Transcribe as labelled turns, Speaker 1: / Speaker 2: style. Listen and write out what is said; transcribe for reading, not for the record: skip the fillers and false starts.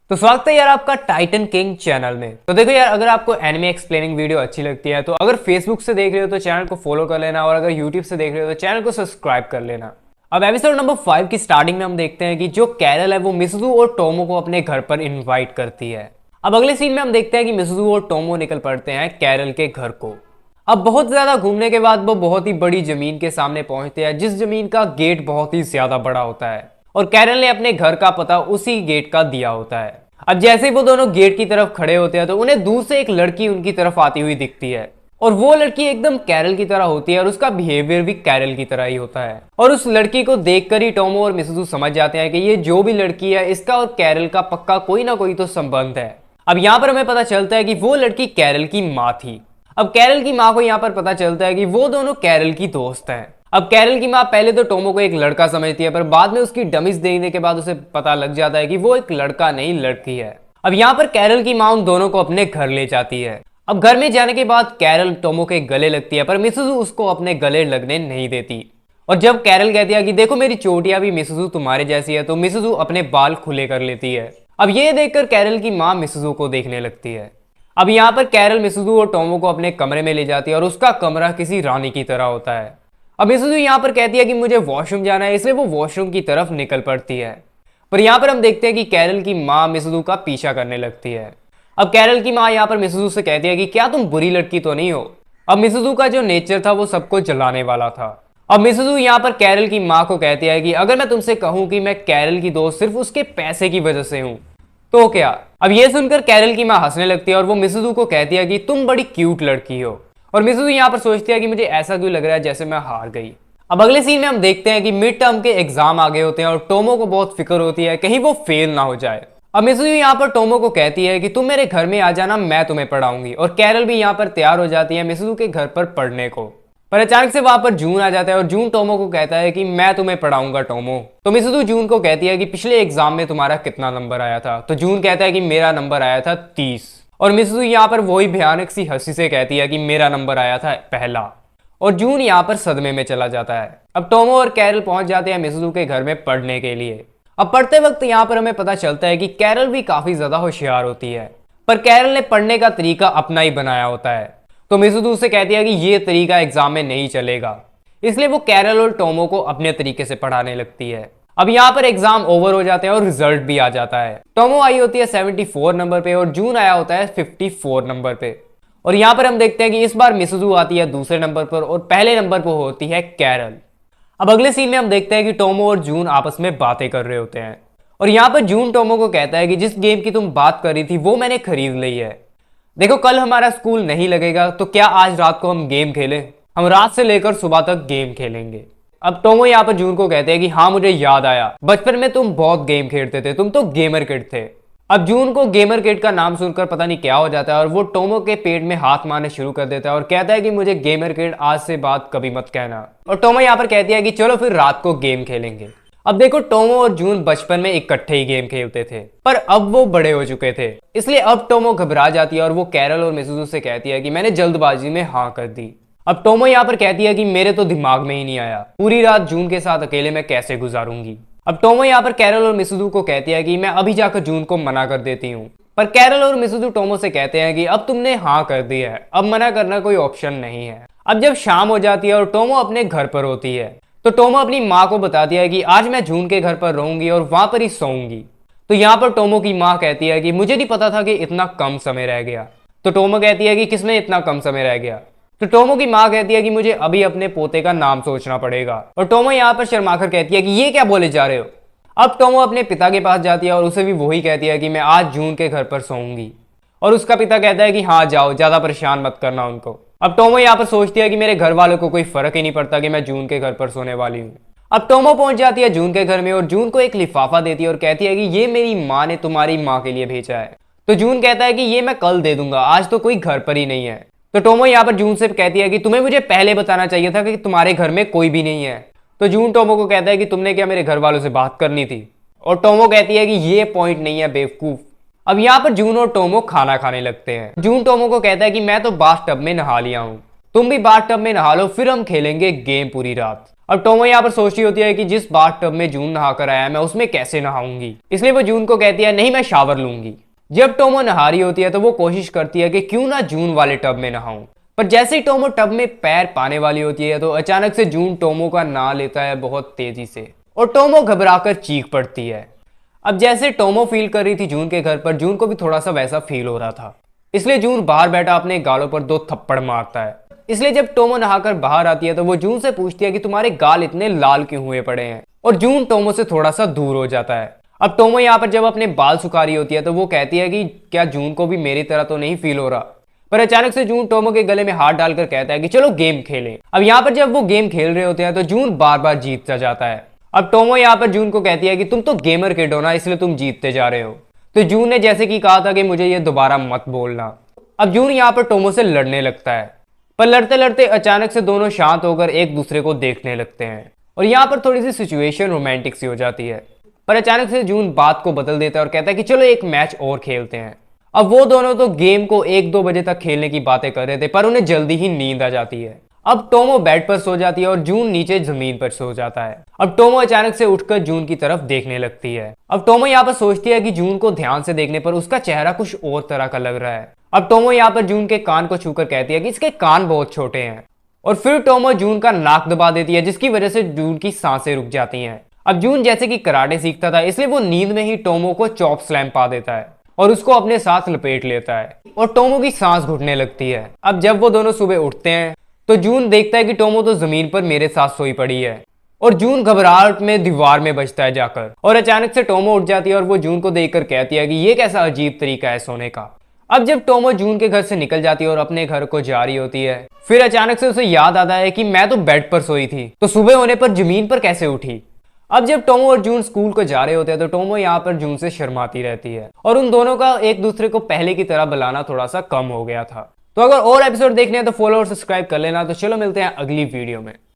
Speaker 1: तो स्वागत है यार आपका टाइटन किंग चैनल में। तो देखो यार, अगर आपको एनिमे एक्सप्लेनिंग वीडियो अच्छी लगती है तो अगर फेसबुक से देख रहे हो तो चैनल को फॉलो कर लेना, और अगर यूट्यूब से देख रहे हो तो चैनल को सब्सक्राइब कर लेना। अब एपिसोड नंबर 5 की स्टार्टिंग में हम देखते हैं कि जो कैरल है वो मिसुजू और टोमो को अपने घर पर इन्वाइट करती है। अब अगले सीन में हम देखते हैं कि मिसुजू और टोमो निकल पड़ते हैं कैरल के घर को। अब बहुत ज्यादा घूमने के बाद वो बहुत ही बड़ी जमीन के सामने पहुंचते हैं, जिस जमीन का गेट बहुत ही ज्यादा बड़ा होता है और कैरल ने अपने घर का पता उसी गेट का दिया होता है। अब जैसे ही वो दोनों गेट की तरफ खड़े होते हैं तो उन्हें दूर से एक लड़की उनकी तरफ आती हुई दिखती है, और वो लड़की एकदम कैरल की तरह होती है और उसका बिहेवियर भी कैरल की तरह ही होता है। और उस लड़की को देखकर ही टोमो और मिसुजू समझ जाते हैं कि ये जो भी लड़की है इसका और कैरल का पक्का कोई ना कोई तो संबंध है। अब यहाँ पर हमें पता चलता है कि वो लड़की कैरल की माँ थी। अब कैरल की माँ को यहाँ पर पता चलता है कि वो दोनों कैरल की दोस्त हैं। अब कैरल की माँ पहले तो टोमो को एक लड़का समझती है, पर बाद में उसकी डमीज देखने के बाद उसे पता लग जाता है कि वो एक लड़का नहीं लड़की है। अब यहाँ पर कैरल की माँ उन दोनों को अपने घर ले जाती है। अब घर में जाने के बाद कैरल टोमो के गले लगती है, पर मिसुजू उसको अपने गले लगने नहीं देती। और जब कैरल कहती है कि देखो मेरी चोटियां भी मिसुजू तुम्हारे जैसी है, तो मिसुजू अपने बाल खुले कर लेती है। अब ये देखकर कैरल की माँ मिसुजू को देखने लगती है। अब यहाँ पर कैरल मिसुजू और टोमो को अपने कमरे में ले जाती है और उसका कमरा किसी रानी की तरह होता है। अब मिसुजू यहाँ पर कहती है कि मुझे वॉशरूम जाना है, इसलिए वो वॉशरूम की तरफ निकल पड़ती है। पर यहाँ पर हम देखते हैं कि कैरल की माँ मिसुजू का पीछा करने लगती है। अब कैरल की माँ यहाँ पर मिसुजू से कहती है कि क्या तुम बुरी लड़की तो नहीं हो। अब मिसुजू का जो नेचर था वो सबको जलाने वाला था। अब मिसुजू यहाँ पर कैरल की माँ को कहती है कि अगर मैं तुमसे कहूँ कि मैं कैरल की दोस्त सिर्फ उसके पैसे की वजह से हूँ तो क्या। अब ये सुनकर कैरल की माँ हंसने लगती है और वो मिसुजू को कहती है कि तुम बड़ी क्यूट लड़की हो। और मिसुजू यहाँ पर सोचती है कि मुझे ऐसा क्यों लग रहा है जैसे मैं हार गई। अब अगले सीन में हम देखते हैं कि मिड टर्म के एग्जाम आ गए होते हैं और टोमो को बहुत फिक्र होती है कहीं वो फेल ना हो जाए। अब मिसुजू यहाँ पर टोमो को कहती है कि तुम मेरे घर में आ जाना, मैं तुम्हें पढ़ाऊंगी। और कैरल भी यहाँ पर तैयार हो जाती है मिसुजू के घर पर पढ़ने को। पर अचानक से वहां पर जून आ जाता है और जून टोमो को कहता है कि मैं तुम्हें पढ़ाऊंगा टोमो। तो मिसुजू जून को कहती है कि पिछले एग्जाम में तुम्हारा कितना नंबर आया था। तो जून कहता है कि मेरा नंबर आया था 30। और मिसुजू यहाँ पर वही भयानक सी हंसी से कहती है कि मेरा नंबर आया था पहला। और जून यहाँ पर सदमे में चला जाता है। अब टोमो और कैरल पहुंच जाते हैं मिसुजू के घर में पढ़ने के लिए। अब पढ़ते वक्त यहाँ पर हमें पता चलता है कि कैरल भी काफी ज्यादा होशियार होती है, पर कैरल ने पढ़ने का तरीका अपना ही बनाया होता है। तो मिसुजू से कहती है कि ये तरीका एग्जाम में नहीं चलेगा, इसलिए वो कैरल और टोमो को अपने तरीके से पढ़ाने लगती है। अब यहाँ पर एग्जाम ओवर हो जाते हैं और रिजल्ट भी आ जाता है। टोमो आई होती है 74 नंबर पे और जून आया होता है 54 नंबर पे। और यहाँ पर हम देखते हैं कि इस बार मिसुजू आती है दूसरे नंबर पर और पहले नंबर पर होती है कैरल। अब अगले सीन में हम देखते हैं कि टोमो और जून आपस में बातें कर रहे होते हैं। और यहाँ पर जून टोमो को कहता है कि जिस गेम की तुम बात कर रही थी वो मैंने खरीद ली है। देखो कल हमारा स्कूल नहीं लगेगा, तो क्या आज रात को हम गेम खेलें? हम रात से लेकर सुबह तक गेम खेलेंगे। अब टोमो यहाँ पर जून को कहते हैं कि हाँ मुझे याद आया, बचपन में तुम बहुत गेम खेलते थे, तुम तो गेमर किड थे। अब जून को गेमर किड का नाम सुनकर पता नहीं क्या हो जाता है और वो टोमो के पेट में हाथ मारने शुरू कर देता है और कहता है कि मुझे गेमर किड आज से बात कभी मत कहना। और टोमो यहाँ पर कहती है कि चलो फिर रात को गेम खेलेंगे। अब देखो टोमो और जून बचपन में इकट्ठे ही गेम खेलते थे, पर अब वो बड़े हो चुके थे, इसलिए अब टोमो घबरा जाती है और वो कैरल और मिसुजू से कहती है कि मैंने जल्दबाजी में हाँ कर दी। अब टोमो यहाँ पर कहती है कि मेरे तो दिमाग में ही नहीं आया, पूरी रात जून के साथ अकेले मैं कैसे गुजारूंगी। अब टोमो यहाँ पर कैरल और मिसुजू को कहती है कि मैं अभी जाकर जून को मना कर देती हूँ। पर कैरल और मिसुजू टोमो से कहते हैं कि अब तुमने हाँ कर दी है, अब मना करना कोई ऑप्शन नहीं है। अब जब शाम हो जाती है और टोमो अपने घर पर होती है तो टोमो अपनी माँ को बताती है कि आज मैं जून के घर पर रहूंगी और वहां पर ही सोऊंगी। तो यहाँ पर टोमो की माँ कहती है कि मुझे नहीं पता था कि इतना कम समय रह गया। तो टोमो कहती है कि किसमें इतना कम समय रह गया। तो टोमो की माँ कहती है कि मुझे अभी अपने पोते का नाम सोचना पड़ेगा। और टोमो यहाँ पर शर्माकर कहती है कि ये क्या बोले जा रहे हो। अब टोमो अपने पिता के पास जाती है और उसे भी वही कहती है कि मैं आज जून के घर पर सोऊंगी। और उसका पिता कहता है कि हाँ जाओ, ज्यादा परेशान मत करना उनको। अब टोमो यहाँ पर सोचती है कि मेरे घर वालों को कोई फर्क ही नहीं पड़ता कि मैं जून के घर पर सोने वाली हूँ। अब टोमो पहुंच जाती है जून के घर में और जून को एक लिफाफा देती है और कहती है कि ये मेरी माँ ने तुम्हारी माँ के लिए भेजा है। तो जून कहता है कि ये मैं कल दे दूंगा, आज तो कोई घर पर ही नहीं है। तो टोमो यहाँ पर जून से कहती है कि तुम्हें मुझे पहले बताना चाहिए था कि तुम्हारे घर में कोई भी नहीं है। तो जून टोमो को कहता है कि तुमने क्या मेरे घर वालों से बात करनी थी। और टोमो कहती है कि ये पॉइंट नहीं है बेवकूफ। अब यहाँ पर जून और टोमो खाना खाने लगते हैं। जून टोमो को कहता है कि मैं तो बाथ टब में नहा लिया हूँ। तुम भी बाथ टब में नहा लो, फिर हम खेलेंगे गेम पूरी रात। अब टोमो यहाँ पर सोच रही होती है कि जिस बाथ टब में जून नहा कर आया मैं उसमें कैसे नहाऊंगी, इसलिए वो जून को कहती है नहीं मैं शावर लूंगी। जब टोमो नहा रही होती है तो वो कोशिश करती है कि क्यों ना जून वाले टब में नहाऊं, पर जैसे ही टोमो टब में पैर पाने वाली होती है तो अचानक से जून टोमो का नाम लेता है बहुत तेजी से और टोमो घबराकर चीख पड़ती है। अब जैसे टोमो फील कर रही थी जून के घर पर, जून को भी थोड़ा सा वैसा फील हो रहा था, इसलिए जून बाहर बैठा अपने गालों पर 2 थप्पड़ मारता है। इसलिए जब टोमो नहाकर बाहर आती है तो वो जून से पूछती है कि तुम्हारे गाल इतने लाल क्यों हुए पड़े हैं, और जून टोमो से थोड़ा सा दूर हो जाता है। अब टोमो यहाँ पर जब अपने बाल सुखा रही होती है तो वो कहती है कि क्या जून को भी मेरी तरह तो नहीं फील हो रहा, पर अचानक से जून टोमो के गले में हाथ डालकर कहता है कि चलो गेम खेलें। अब यहाँ पर जब वो गेम खेल रहे होते हैं तो जून बार बार जीतता जाता है। अब टोमो यहाँ पर जून को कहती है कि तुम तो गेमर किड हो ना, इसलिए तुम जीतते जा रहे हो। तो जून ने जैसे कि कहा था कि मुझे ये दोबारा मत बोलना। अब जून यहाँ पर टोमो से लड़ने लगता है, पर लड़ते लड़ते अचानक से दोनों शांत होकर एक दूसरे को देखने लगते हैं और यहाँ पर थोड़ी सी सिचुएशन रोमांटिक सी हो जाती है। पर अचानक से जून बात को बदल देता है और कहता है कि चलो एक मैच और खेलते हैं। अब वो दोनों तो गेम को 1-2 बजे तक खेलने की बातें कर रहे थे, पर उन्हें जल्दी ही नींद आ जाती है। अब टोमो बेड पर सो जाती है और जून नीचे जमीन पर सो जाता है। अब टोमो अचानक से उठकर जून की तरफ देखने लगती है। अब टोमो यहाँ पर सोचती है कि जून को ध्यान से देखने पर उसका चेहरा कुछ और तरह का लग रहा है। अब टोमो यहाँ पर जून के कान को छूकर कहती है कि इसके कान बहुत छोटे हैं, और फिर टोमो जून का नाक दबा देती है, जिसकी वजह से जून की सांसें रुक जाती हैं। अब जून जैसे कि कराटे सीखता था, इसलिए वो नींद में ही टोमो को चॉप स्लैम पा देता है और उसको अपने साथ लपेट लेता है और टोमो की सांस घुटने लगती है। अब जब वो दोनों सुबह उठते हैं तो जून देखता है कि टोमो तो जमीन पर मेरे साथ सोई पड़ी है, और जून घबराहट में दीवार में बचता है जाकर, और अचानक से टोमो उठ जाती है और वो जून को देखकर कहती है कि ये कैसा अजीब तरीका है सोने का। अब जब टोमो जून के घर से निकल जाती है और अपने घर को जा रही होती है, फिर अचानक से उसे याद आता है कि मैं तो बेड पर सोई थी, तो सुबह होने पर जमीन पर कैसे उठी। अब जब टोमो और जून स्कूल को जा रहे होते हैं तो टोमो यहाँ पर जून से शर्माती रहती है और उन दोनों का एक दूसरे को पहले की तरह बुलाना थोड़ा सा कम हो गया था। तो अगर और एपिसोड देखने हैं तो फॉलो और सब्सक्राइब कर लेना। तो चलो मिलते हैं अगली वीडियो में।